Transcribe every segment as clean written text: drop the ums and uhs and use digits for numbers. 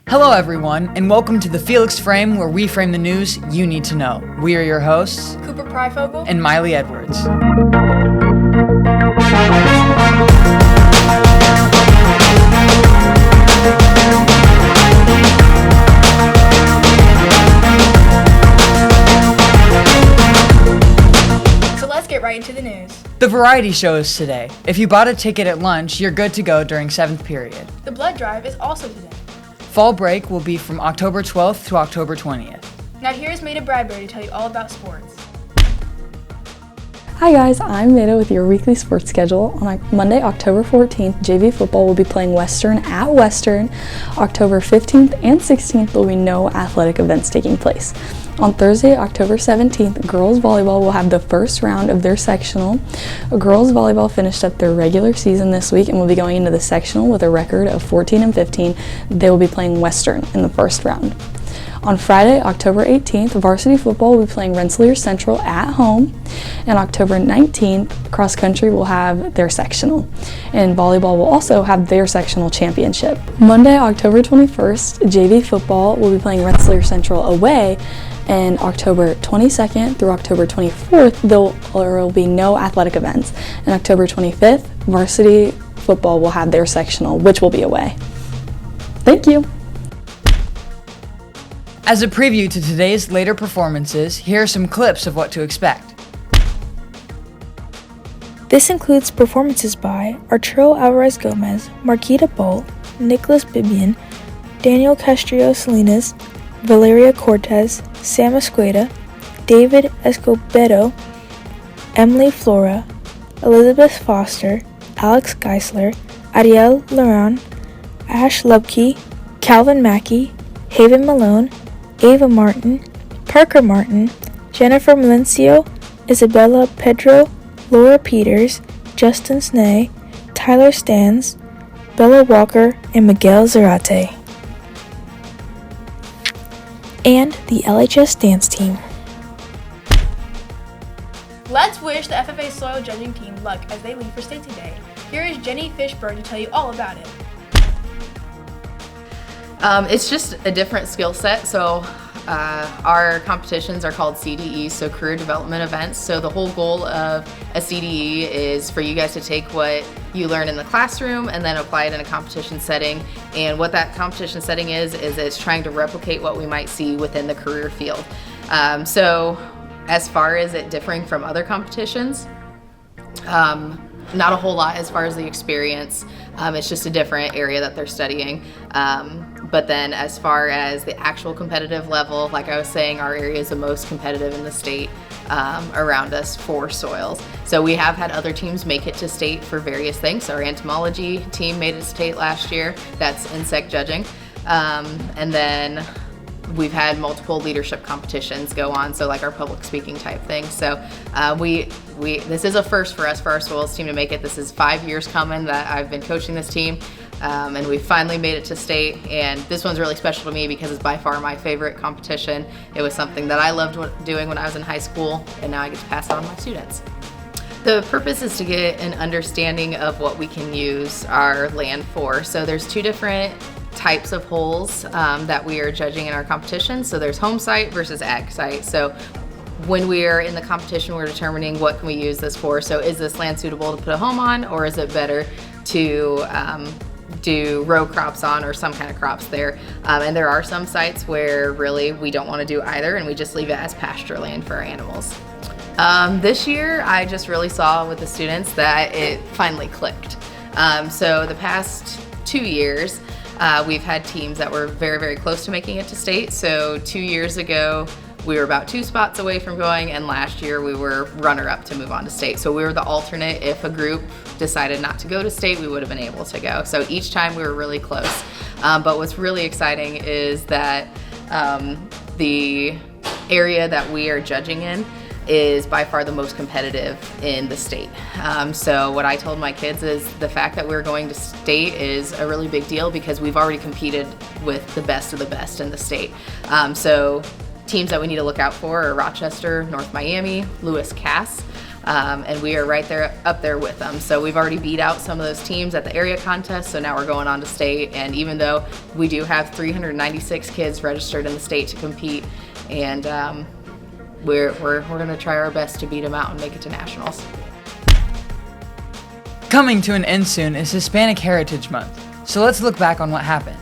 Hello everyone, and welcome to the Felix Frame, where we frame the news you need to know. We are your hosts, Cooper Pryfogel and Miley Edwards. So let's get right into the news. The variety show is today. If you bought a ticket at lunch, you're good to go during 7th period. The blood drive is also today. Fall break will be from October 12th to October 20th. Now here's Maida Bradbury to tell you all about sports. Hi guys, I'm Maida with your weekly sports schedule. On Monday, October 14th, JV football will be playing Western at Western. October 15th and 16th, there will be no athletic events taking place. On Thursday, October 17th, girls volleyball will have the first round of their sectional. Girls volleyball finished up their regular season this week and will be going into the sectional with a record of 14-15. They will be playing Western in the first round. On Friday, October 18th, varsity football will be playing Rensselaer Central at home. And October 19th, cross country will have their sectional. And volleyball will also have their sectional championship. Monday, October 21st, JV football will be playing Rensselaer Central away. And October 22nd through October 24th, there will be no athletic events. And October 25th, varsity football will have their sectional, which will be away. Thank you. As a preview to today's later performances, here are some clips of what to expect. This includes performances by Arturo Alvarez Gomez, Marquita Bolt, Nicholas Bibian, Daniel Castrillo Salinas, Valeria Cortez, Sam Escueda, David Escobedo, Emily Flora, Elizabeth Foster, Alex Geisler, Ariel Laron, Ash Lubke, Calvin Mackey, Haven Malone, Ava Martin, Parker Martin, Jennifer Melencio, Isabella Pedro, Laura Peters, Justin Snee, Tyler Stans, Bella Walker, and Miguel Zarate. And the LHS dance team. Let's wish the FFA soil judging team luck as they leave for state today. Here is Jenny Fishburne to tell you all about it. It's just a different skill set. So our competitions are called CDEs, so career development events. So the whole goal of a CDE is for you guys to take what you learn in the classroom and then apply it in a competition setting. And what that competition setting is it's trying to replicate what we might see within the career field. So as far as it differing from other competitions, not a whole lot as far as the experience. It's just a different area that they're studying. But then as far as the actual competitive level, like I was saying, our area is the most competitive in the state around us for soils. So we have had other teams make it to state for various things. Our entomology team made it to state last year. That's insect judging. And then we've had multiple leadership competitions go on, so like our public speaking type thing. So this is a first for us, for our soils team to make it. This is 5 years coming that I've been coaching this team, and we finally made it to state. And this one's really special to me because it's by far my favorite competition. It was something that I loved doing when I was in high school, and now I get to pass it on to my students. The purpose is to get an understanding of what we can use our land for. So there's two different types of holes that we are judging in our competition. So there's home site versus ag site. So when we are in the competition, we're determining what can we use this for. So is this land suitable to put a home on, or is it better to do row crops on or some kind of crops there? And there are some sites where really we don't want to do either, and we just leave it as pasture land for our animals. This year, I just really saw with the students that it finally clicked. So the past 2 years, we've had teams that were very, very close to making it to state. So 2 years ago, we were about 2 spots away from going, and last year we were runner-up to move on to state. So we were the alternate. If a group decided not to go to state, we would have been able to go. So each time we were really close. But what's really exciting is that the area that we are judging in is by far the most competitive in the state. So what I told my kids is the fact that we're going to state is a really big deal because we've already competed with the best of the best in the state. So teams that we need to look out for are Rochester, North Miami, Lewis Cass. and we are right there up there with them. So we've already beat out some of those teams at the area contest, so now we're going on to state. And even though we do have 396 kids registered in the state to compete, and we're going to try our best to beat them out and make it to nationals. Coming to an end soon is Hispanic Heritage Month, so let's look back on what happened.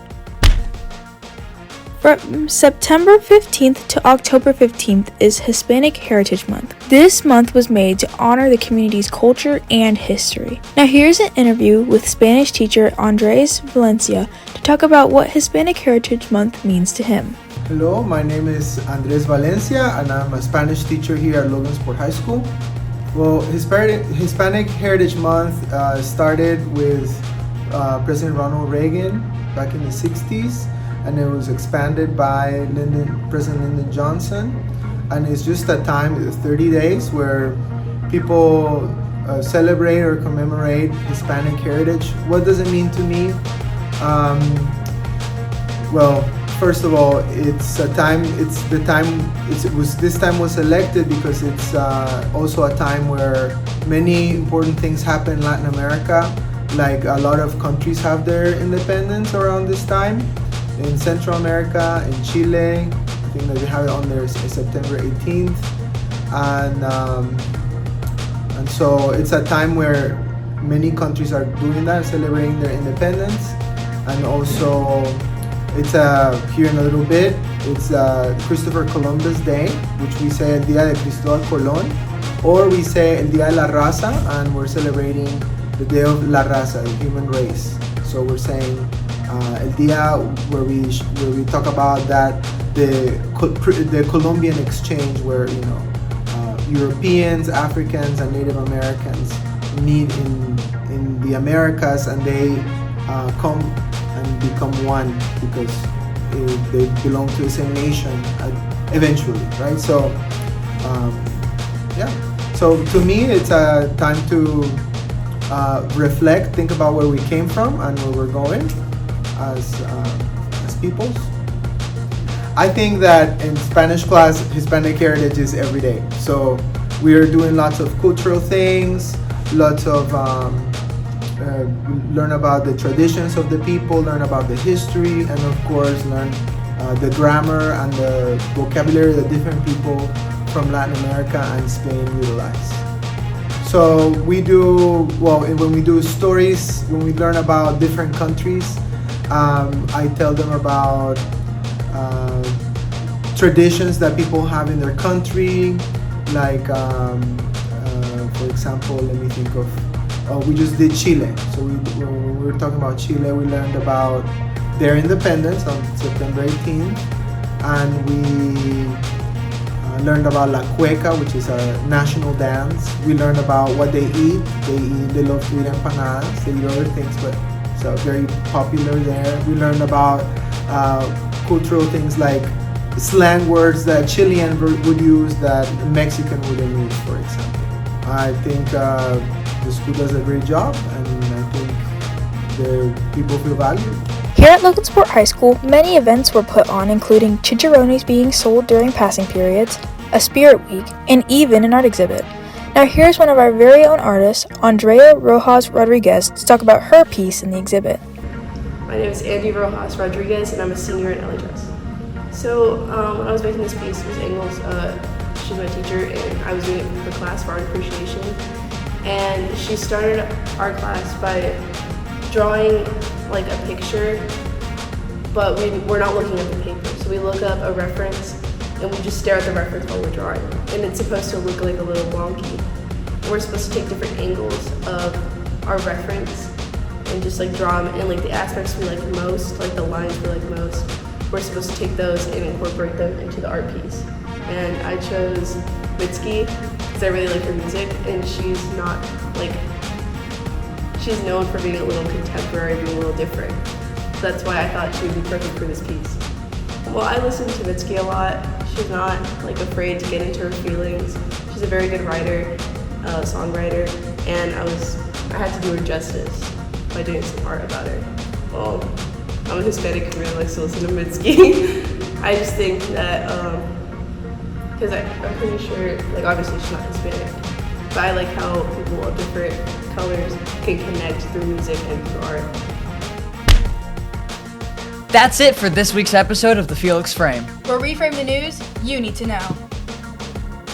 From September 15th to October 15th is Hispanic Heritage Month. This month was made to honor the community's culture and history. Now here's an interview with Spanish teacher Andreas Valencia to talk about what Hispanic Heritage Month means to him. Hello, my name is Andreas Valencia and I'm a Spanish teacher here at Logansport High School. Well, Hispanic Heritage Month started with President Ronald Reagan back in the 60s, and it was expanded by President Lyndon Johnson. And it's just a time, 30 days, where people celebrate or commemorate Hispanic heritage. What does it mean to me? Well, first of all, this time was selected because it's also a time where many important things happen in Latin America. Like a lot of countries have their independence around this time. In Central America, in Chile, I think that they have it on there September 18th. And so it's a time where many countries are doing that, celebrating their independence. And also, it's here in a little bit, it's Christopher Columbus Day, which we say El Día de Cristóbal Colón, or we say El Día de la Raza, and we're celebrating the Day of La Raza, the human race. So we're saying El Día where we talk about that the Colombian exchange, where Europeans, Africans, and Native Americans meet in the Americas, and they come and become one because they belong to the same nation eventually, right? So so to me it's a time to reflect, think about where we came from and where we're going as peoples. I think that in Spanish class, Hispanic heritage is every day. So we are doing lots of cultural things, lots of learn about the traditions of the people, learn about the history, and of course learn the grammar and the vocabulary that different people from Latin America and Spain utilize. So we do, when we do stories, when we learn about different countries, I tell them about traditions that people have in their country, like for example, let me think of, we just did Chile. So when we were talking about Chile, we learned about their independence on September 18th, and we learned about La Cueca, which is a national dance. We learned about what they eat. They love to eat empanadas. They eat other things, but it's very popular there. We learned about cultural things like slang words that Chilean would use that Mexican wouldn't use, for example. I think the school does a great job, and I think the people feel valued. Here at Logansport High School, many events were put on, including chicharrones being sold during passing periods, a spirit week, and even an art exhibit. Now here's one of our very own artists, Andrea Rojas Rodriguez, to talk about her piece in the exhibit. My name is Andy Rojas Rodriguez, and I'm a senior in LHS. So when I was making this piece, Ms. Engels, she's my teacher, and I was doing it for class for art appreciation. And she started our class by drawing like a picture, but we're not looking at the paper. So we look up a reference, and we just stare at the reference while we're drawing. And it's supposed to look like a little wonky. And we're supposed to take different angles of our reference and just like draw them, and like the aspects we like most, like the lines we like most, we're supposed to take those and incorporate them into the art piece. And I chose Mitski because I really like her music, and she's not like, she's known for being a little contemporary, being a little different. So that's why I thought she would be perfect for this piece. Well, I listen to Mitski a lot. She's not like afraid to get into her feelings. She's a very good writer, songwriter, and I had to do her justice by doing some art about her. Well, I'm a Hispanic who really likes to listen to Mitski. I just think that, because I'm pretty sure, like obviously she's not Hispanic, but I like how people of different colors can connect through music and through art. That's it for this week's episode of the Felix Frame. Where we frame the news you need to know.